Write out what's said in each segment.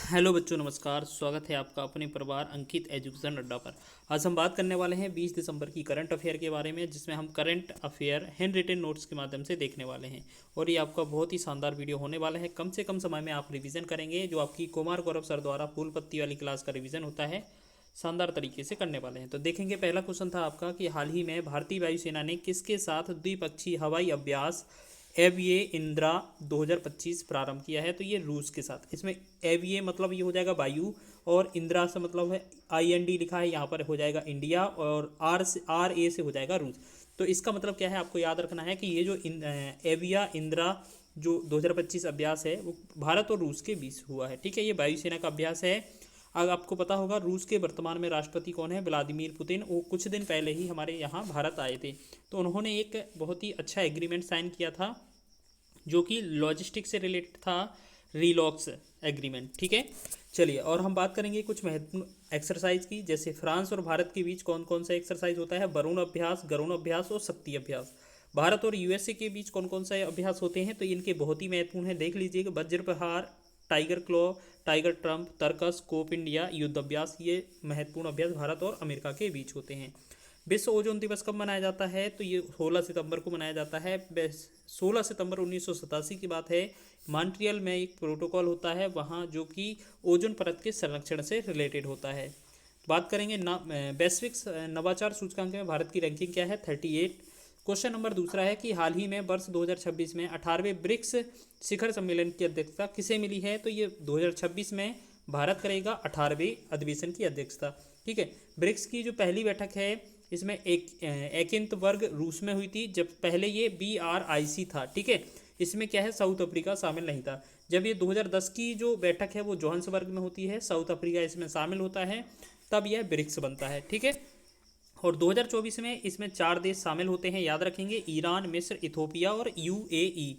Hello बच्चों, नमस्कार। स्वागत है आपका अपने परिवार अंकित एजुकेशन अड्डा पर। आज हम बात करने वाले हैं 20 दिसंबर की करंट अफेयर के बारे में, जिसमें हम current affair handwritten notes के माध्यम से देखने वाले हैं। और ये आपका बहुत ही शानदार वीडियो होने वाला है। कम से कम समय में आप रिवीजन करेंगे, जो आपकी कुमार गौरव सर द्वारा फूल पत्ती वाली क्लास का रिवीजन होता है, शानदार तरीके से करने वाले हैं। तो देखेंगे, पहला क्वेश्चन था आपका कि हाल ही में भारतीय वायुसेना ने किसके साथ द्विपक्षीय हवाई अभ्यास एवीए इंदिरा 2025 प्रारंभ किया है। तो ये रूस के साथ। इसमें एवीए मतलब ये हो जाएगा वायु, और इंदिरा से मतलब है IND लिखा है, यहाँ पर हो जाएगा इंडिया, और RA से हो जाएगा रूस। तो इसका मतलब क्या है, आपको याद रखना है कि ये जो एविया इंदिरा जो 2025 अभ्यास है वो भारत और रूस के बीच हुआ है। ठीक है, ये वायुसेना का अभ्यास है। अगर आपको पता होगा, रूस के वर्तमान में राष्ट्रपति कौन है? Vladimir Putin. वो कुछ दिन पहले ही हमारे यहाँ भारत आए थे। तो उन्होंने एक बहुत ही अच्छा एग्रीमेंट साइन किया था, जो कि लॉजिस्टिक से रिलेटेड था, रिलॉक्स एग्रीमेंट। ठीक है, चलिए, और हम बात करेंगे कुछ महत्वपूर्ण एक्सरसाइज की। जैसे फ्रांस और भारत के बीच कौन कौन सा एक्सरसाइज होता है? वरुण अभ्यास, गरुण अभ्यास और शक्ति अभ्यास। भारत और USA के बीच कौन कौन सा अभ्यास होते हैं? तो इनके बहुत ही महत्वपूर्ण है, देख लीजिएगा। Vajra Prahar, Tiger Claw, Tiger Triumph, Tarkash, Cope India, Yudh Abhyas. ये महत्वपूर्ण अभ्यास भारत और अमेरिका के बीच होते हैं। विश्व ओजोन दिवस कब मनाया जाता है? तो ये 16 सितंबर को मनाया जाता है। 16 सितंबर 1987 की बात है। मॉन्ट्रियल में एक प्रोटोकॉल होता है वहाँ, जो कि ओजोन परत के संरक्षण से रिलेटेड होता है। बात करेंगे वैश्विक नवाचार सूचकांक में भारत की रैंकिंग क्या है? 38। क्वेश्चन नंबर दूसरा है कि हाल ही में वर्ष 2026 में 18वें ब्रिक्स शिखर सम्मेलन की अध्यक्षता किसे मिली है? तो ये 2026 में भारत करेगा 18वें अधिवेशन की अध्यक्षता। ठीक है, ब्रिक्स की जो पहली बैठक है, इसमें एकिंत वर्ग रूस में हुई थी, जब पहले ये BRIC था। ठीक है, इसमें क्या है, साउथ अफ्रीका शामिल नहीं था। जब ये 2010 की जो बैठक है वो जोहान्सबर्ग में होती है, साउथ अफ्रीका इसमें शामिल होता है, तब यह ब्रिक्स बनता है। ठीक है, और 2024 में इसमें 4 देश शामिल होते हैं, याद रखेंगे, ईरान, मिस्र, इथोपिया और UAE।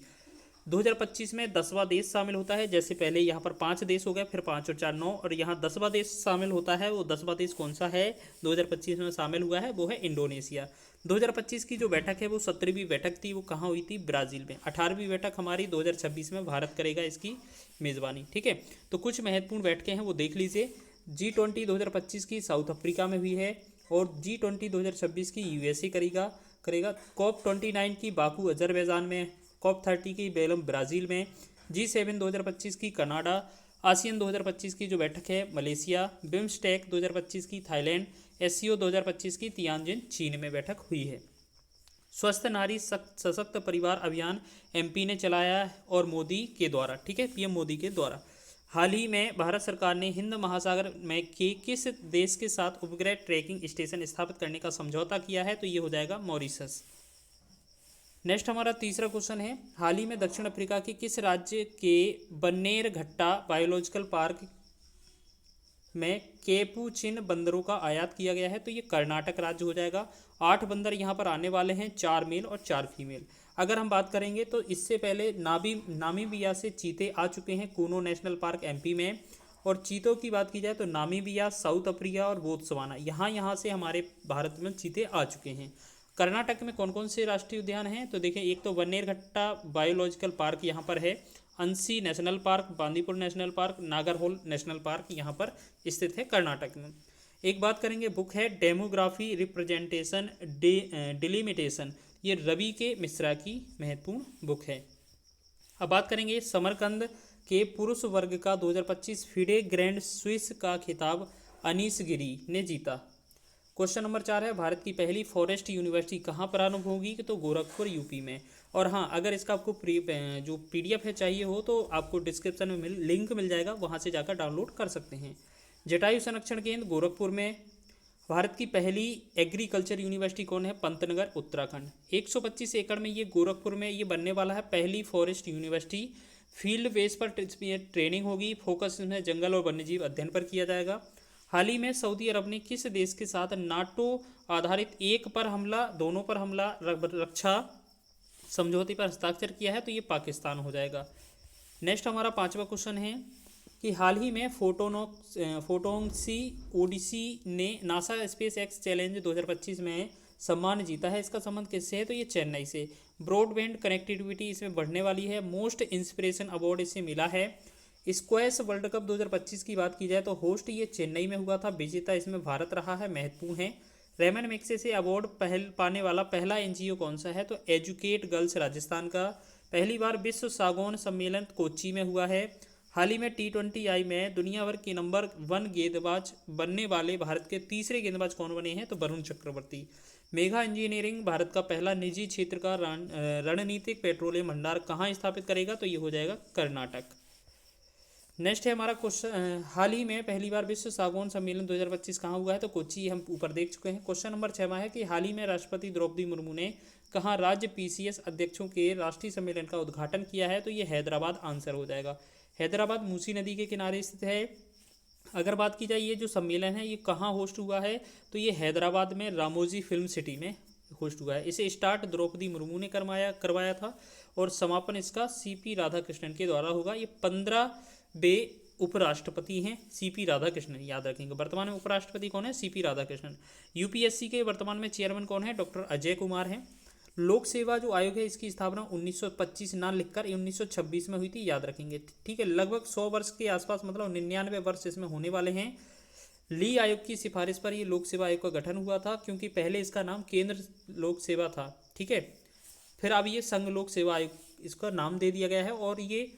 2025 में 10वां देश शामिल होता है। जैसे पहले यहाँ पर 5 देश हो गए, फिर 5 और 4 9, और यहाँ 10वां देश शामिल होता है। वो 10वां देश कौन सा है 2025 में शामिल हुआ है? वो है इंडोनेशिया। 2025 की जो बैठक है वो 17वीं बैठक थी। वो कहाँ हुई थी? ब्राज़ील में। 18वीं बैठक हमारी 2026 में भारत करेगा इसकी मेज़बानी। ठीक है, तो कुछ महत्वपूर्ण बैठकें हैं वो देख लीजिए। G20 2025 की साउथ अफ्रीका में हुई है, और G20 2026 की USA करेगा। COP29 की बाकू अजरबैजान में, COP30 की बेलम ब्राज़ील में, G7 2025 की कनाडा, आसियान 2025 की जो बैठक है मलेशिया, बिम्स्टेक 2025 की थाईलैंड, SCO 2025 की तियानजिन चीन में बैठक हुई है। स्वस्थ नारी सशक्त परिवार अभियान MP ने चलाया, और मोदी के द्वारा। ठीक है, PM मोदी के द्वारा। हाल ही में भारत सरकार ने हिंद महासागर में के किस देश के साथ उपग्रह ट्रैकिंग स्टेशन स्थापित करने का समझौता किया है? तो ये हो जाएगा मॉरिशस। नेक्स्ट हमारा तीसरा क्वेश्चन है, हाल ही में दक्षिण अफ्रीका के किस राज्य के बन्नेरघट्टा बायोलॉजिकल पार्क में केपुचिन बंदरों का आयात किया गया है? तो ये कर्नाटक राज्य हो जाएगा। 8 बंदर यहाँ पर आने वाले हैं, 4 मेल और 4 फीमेल। अगर हम बात करेंगे तो इससे पहले नामीबिया से चीते आ चुके हैं कूनो नेशनल पार्क MP में। और चीतों की बात की जाए तो नामीबिया, साउथ अफ्रीका और बोत्सवाना, यहाँ से हमारे भारत में चीते आ चुके हैं। कर्नाटक में कौन कौन से राष्ट्रीय उद्यान हैं? तो देखिए, एक तो बन्नेरघट्टा बायोलॉजिकल पार्क यहाँ पर है, Anshi national park, Bandipur national park, Nagarhole national park यहाँ पर स्थित है कर्नाटक में। एक बात करेंगे, बुक है डेमोग्राफी रिप्रेजेंटेशन डिलिमिटेशन। ये रवि के मिश्रा की महत्वपूर्ण बुक है। अब बात करेंगे समरकंद के पुरुष वर्ग का 2025 फिडे ग्रैंड स्विस का खिताब अनीस गिरी ने जीता। क्वेश्चन नंबर 4 है, भारत की पहली फॉरेस्ट यूनिवर्सिटी कहाँ प्रारंभ होगी? तो गोरखपुर UP में। और हाँ, अगर इसका आपको जो PDF है चाहिए हो तो आपको डिस्क्रिप्शन में लिंक मिल जाएगा, वहाँ से जाकर डाउनलोड कर सकते हैं। जटायु संरक्षण केंद्र गोरखपुर में। भारत की पहली एग्रीकल्चर यूनिवर्सिटी कौन है? पंतनगर, उत्तराखंड। 125 एकड़ में ये गोरखपुर में ये बनने वाला है पहली फॉरेस्ट यूनिवर्सिटी। फील्ड बेस पर ट्रेनिंग होगी, फोकस इसमें जंगल और वन्यजीव अध्ययन पर किया जाएगा। हाल ही में सऊदी अरब ने किस देश के साथ नाटो आधारित एक पर हमला, दोनों पर हमला रक्षा समझौते पर हस्ताक्षर किया है? तो ये पाकिस्तान हो जाएगा। नेक्स्ट हमारा 5वां क्वेश्चन है कि हाल ही में फोटोंसी ओडिसी ने नासा स्पेस एक्स चैलेंज 2025 में सम्मान जीता है। इसका संबंध किससे है? तो ये चेन्नई से। ब्रॉडबैंड कनेक्टिविटी इसमें बढ़ने वाली है। मोस्ट इंस्पिरेशन अवार्ड इसे मिला है। स्क्वैश वर्ल्ड कप 2025 की बात की जाए तो होस्ट ये चेन्नई में हुआ था, विजेता इसमें भारत रहा है, महत्वपूर्ण है। रेमन मैग्सेसे अवार्ड पाने वाला पहला एनजीओ कौन सा है, तो एजुकेट गर्ल्स राजस्थान का। पहली बार विश्व सागौन सम्मेलन कोच्चि में हुआ है। हाल ही में T20I में दुनिया भर के नंबर 1 गेंदबाज बनने वाले भारत के तीसरे गेंदबाज कौन बने हैं, तो वरुण चक्रवर्ती। मेगा इंजीनियरिंग भारत का पहला निजी क्षेत्र का रणनीतिक पेट्रोलियम भंडार कहाँ स्थापित करेगा, तो ये हो जाएगा कर्नाटक। नेक्स्ट है हमारा क्वेश्चन, हाल ही में पहली बार विश्व सागौन सम्मेलन 2025 कहाँ हुआ है, तो कोच्चि हम ऊपर देख चुके हैं। क्वेश्चन नंबर 6 है कि हाल ही में राष्ट्रपति द्रौपदी मुर्मू ने कहाँ राज्य PCS अध्यक्षों के राष्ट्रीय सम्मेलन का उद्घाटन किया है, तो ये हैदराबाद आंसर हो जाएगा। हैदराबाद मूसी नदी के किनारे स्थित है। अगर बात की जाए ये जो सम्मेलन है ये कहाँ होस्ट हुआ है, तो ये हैदराबाद में रामोजी फिल्म सिटी में होस्ट हुआ है। इसे स्टार्ट द्रौपदी मुर्मू ने करवाया था और समापन इसका CP राधाकृष्णन के द्वारा होगा। ये 15वें उपराष्ट्रपति हैं CP राधाकृष्णन, याद रखेंगे। वर्तमान में उपराष्ट्रपति कौन है, CP राधाकृष्णन। UPSC के वर्तमान में चेयरमैन कौन है, डॉक्टर अजय कुमार हैं। लोक सेवा जो आयोग है इसकी स्थापना 1925 ना लिखकर 1926 में हुई थी, याद रखेंगे, ठीक है। लगभग 100 वर्ष के आसपास, मतलब 99 वर्ष इसमें होने वाले हैं। ली आयोग की सिफारिश पर ये लोक सेवा आयोग का गठन हुआ था, क्योंकि पहले इसका नाम केंद्र लोक सेवा था, ठीक है। फिर अब ये संघ लोक सेवा आयोग इसका नाम दे दिया गया है। और ये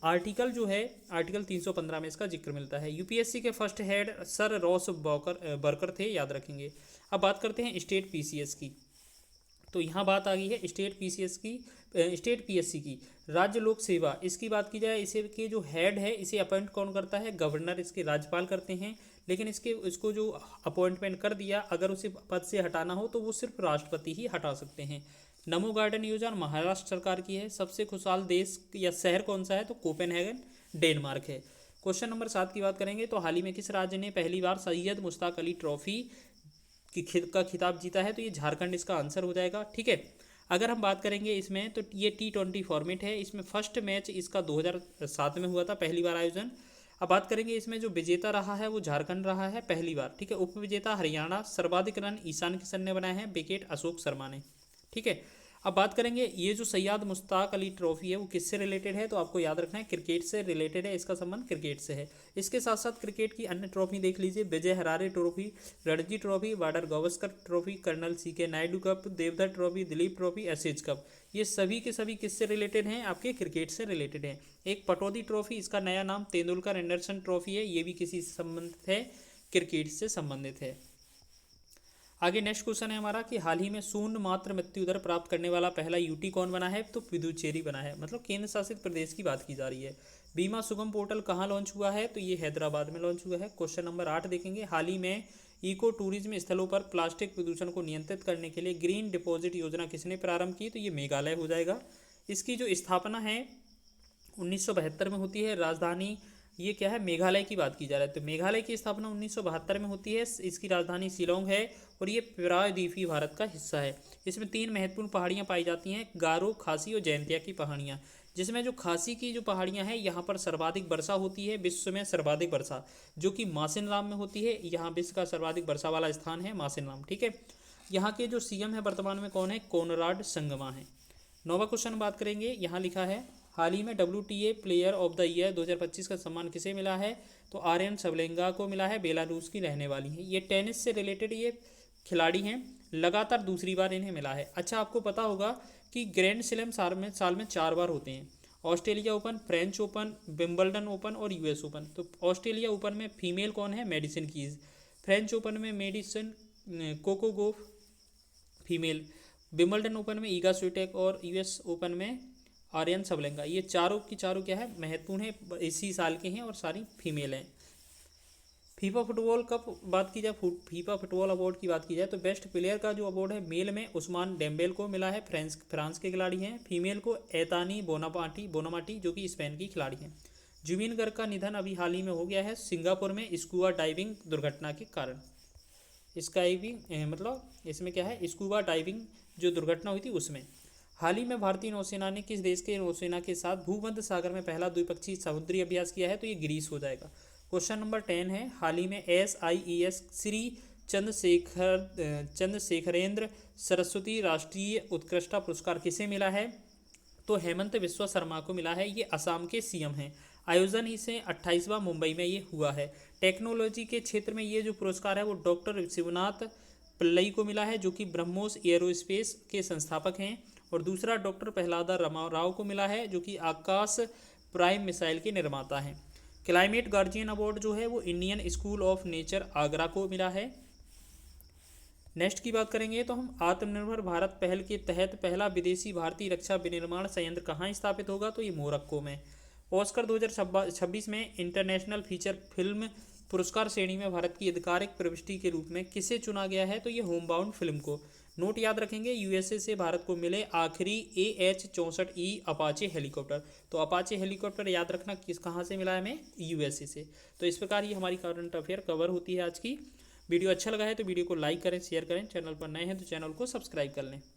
आर्टिकल जो है आर्टिकल 315 में इसका जिक्र मिलता है। UPSC के फर्स्ट हेड सर रॉस बर्कर थे, याद रखेंगे। अब बात करते हैं स्टेट PCS की, तो यहाँ बात आ गई है स्टेट PSC की। राज्य लोक सेवा इसकी बात की जाए, इसे के जो हेड है इसे अपॉइंट कौन करता है, गवर्नर, इसके राज्यपाल करते हैं। लेकिन इसको जो अपॉइंटमेंट कर दिया, अगर उसे पद से हटाना हो तो वो सिर्फ राष्ट्रपति ही हटा सकते हैं। नमो गार्डन योजना महाराष्ट्र सरकार की है। सबसे खुशहाल देश या शहर कौन सा है, तो कोपेनहेगन डेनमार्क है। क्वेश्चन नंबर 7 की बात करेंगे तो हाल ही में किस राज्य ने पहली बार सैयद मुश्ताक अली ट्रॉफी का खिताब जीता है, तो ये झारखंड इसका आंसर हो जाएगा, ठीक है। अगर हम बात करेंगे इसमें तो ये T20 फॉर्मेट है। इसमें फर्स्ट मैच इसका 2007 में हुआ था, पहली बार आयोजन। अब बात करेंगे इसमें जो विजेता रहा है वो झारखंड रहा है पहली बार, ठीक है। उप विजेता हरियाणा। सर्वाधिक रन ईशान किशन ने बनाए हैं, विकेट अशोक शर्मा ने, ठीक है। अब बात करेंगे ये जो सैयद मुश्ताक अली ट्रॉफी है वो किससे रिलेटेड है, तो आपको याद रखना है क्रिकेट से रिलेटेड है, इसका संबंध क्रिकेट से है। इसके साथ साथ क्रिकेट की अन्य ट्रॉफी देख लीजिए, Vijay Hazare trophy, Ranji trophy, Border Gavaskar trophy, colonel CK Naidu cup, Deodhar trophy, Duleep trophy, Ashes cup, ये सभी के सभी किससे रिलेटेड हैं, आपके क्रिकेट से रिलेटेड हैं। एक पटौदी ट्रॉफी, इसका नया नाम तेंदुलकर एंडरसन ट्रॉफी है, ये भी किसी से संबंधित है, क्रिकेट से संबंधित है। आगे नेक्स्ट क्वेश्चन है हमारा कि हाल ही में शून्य मात्र मृत्यु दर प्राप्त करने वाला पहला UT कौन बना है, तो पुदुचेरी बना है, मतलब केंद्र शासित प्रदेश की बात की जा रही है। बीमा सुगम पोर्टल कहाँ लॉन्च हुआ है, तो ये हैदराबाद में लॉन्च हुआ है। क्वेश्चन नंबर 8 देखेंगे, हाल ही में इको टूरिज्म स्थलों पर प्लास्टिक प्रदूषण को नियंत्रित करने के लिए ग्रीन डिपॉजिट योजना किसने प्रारंभ की, तो ये मेघालय हो जाएगा। इसकी जो स्थापना है 1972 में होती है। राजधानी ये क्या है, मेघालय की बात की जा रही है, तो मेघालय की स्थापना 1972 में होती है। इसकी राजधानी शिलोंग है और ये प्रायद्वीपीय भारत का हिस्सा है। इसमें 3 महत्वपूर्ण पहाड़ियाँ पाई जाती हैं, गारो, खासी और जयंतिया की पहाड़ियाँ, जिसमें जो खासी की जो पहाड़ियाँ हैं यहाँ पर सर्वाधिक वर्षा होती है, विश्व में सर्वाधिक वर्षा, जो कि मासिनराम में होती है। यहाँ विश्व का सर्वाधिक वर्षा वाला स्थान है मासिनराम, ठीक है। यहाँ के जो CM है वर्तमान में कौन है, कोनराड संगमा है। 9वां क्वेश्चन बात करेंगे, यहाँ लिखा है हाल ही में WTA player of the year 2025 का सम्मान किसे मिला है, तो आर्यन सबलेंगा को मिला है, बेलारूस की रहने वाली है। ये टेनिस से रिलेटेड ये खिलाड़ी हैं, लगातार दूसरी बार इन्हें मिला है। अच्छा, आपको पता होगा कि ग्रैंड स्लैम साल में 4 बार होते हैं, Australia open, French open, Wimbledon open और US ओपन। तो ऑस्ट्रेलिया ओपन में फीमेल कौन है, मेडिसन कीज। फ्रेंच ओपन में मेडिसन कोको गोफ फीमेल। विंबलडन ओपन में ईगा स्विटेक और US ओपन में आर्यन सबलेंगा। ये चारों की चारों क्या है, महत्वपूर्ण है, इसी साल के हैं और सारी फीमेल हैं। फीफा फुटबॉल कप बात की जाए, फीफा फुटबॉल अवार्ड की बात की जाए तो बेस्ट प्लेयर का जो अवार्ड है मेल में उस्मान डेम्बेल को मिला है, फ्रांस के खिलाड़ी हैं। फीमेल को एतानी बोनामाटी जो कि स्पेन की खिलाड़ी हैं। जुबिन गर्ग का निधन अभी हाल ही में हो गया है सिंगापुर में स्कूबा डाइविंग दुर्घटना के कारण। मतलब इसमें क्या है, स्कूबा डाइविंग जो दुर्घटना हुई थी उसमें। हाल ही में भारतीय नौसेना ने किस देश के नौसेना के साथ भूमध्य सागर में पहला द्विपक्षीय समुद्री अभ्यास किया है, तो ये ग्रीस हो जाएगा। क्वेश्चन नंबर 10 है, हाल ही में SIES श्री चंद्रशेखरेंद्र सरस्वती राष्ट्रीय उत्कृष्टता पुरस्कार किसे मिला है, तो हेमंत बिस्वा शर्मा को मिला है, ये असम के CM हैं। आयोजन इसे 28वां मुंबई में ये हुआ है। टेक्नोलॉजी के क्षेत्र में ये जो पुरस्कार है वो डॉक्टर शिवनाथ पिल्लई को मिला है, जो कि ब्रह्मोस एयरोस्पेस के संस्थापक हैं। और दूसरा डॉक्टर प्रहलादा राव को मिला है, जो कि आकाश प्राइम मिसाइल के निर्माता हैं। क्लाइमेट गार्जियन अवार्ड जो है वो Indian school of nature Agra को मिला है। नेक्स्ट की बात करेंगे तो हम आत्मनिर्भर भारत पहल के तहत पहला विदेशी भारतीय रक्षा विनिर्माण संयंत्र कहाँ स्थापित होगा, तो ये मोरक्को में। ऑस्कर 2026 में इंटरनेशनल फीचर फिल्म पुरस्कार श्रेणी में भारत की आधिकारिक प्रविष्टि के रूप में किसे चुना गया है, तो ये होमबाउंड फिल्म को। नोट याद रखेंगे, यूएसए से भारत को मिले आखिरी AH-64E अपाचे हेलीकॉप्टर। तो अपाचे हेलीकॉप्टर याद रखना किस कहाँ से मिला है हमें, यूएसए से। तो इस प्रकार ये हमारी करंट अफेयर कवर होती है आज की। वीडियो अच्छा लगा है तो वीडियो को लाइक करें, शेयर करें। चैनल पर नए हैं तो चैनल को सब्सक्राइब कर लें।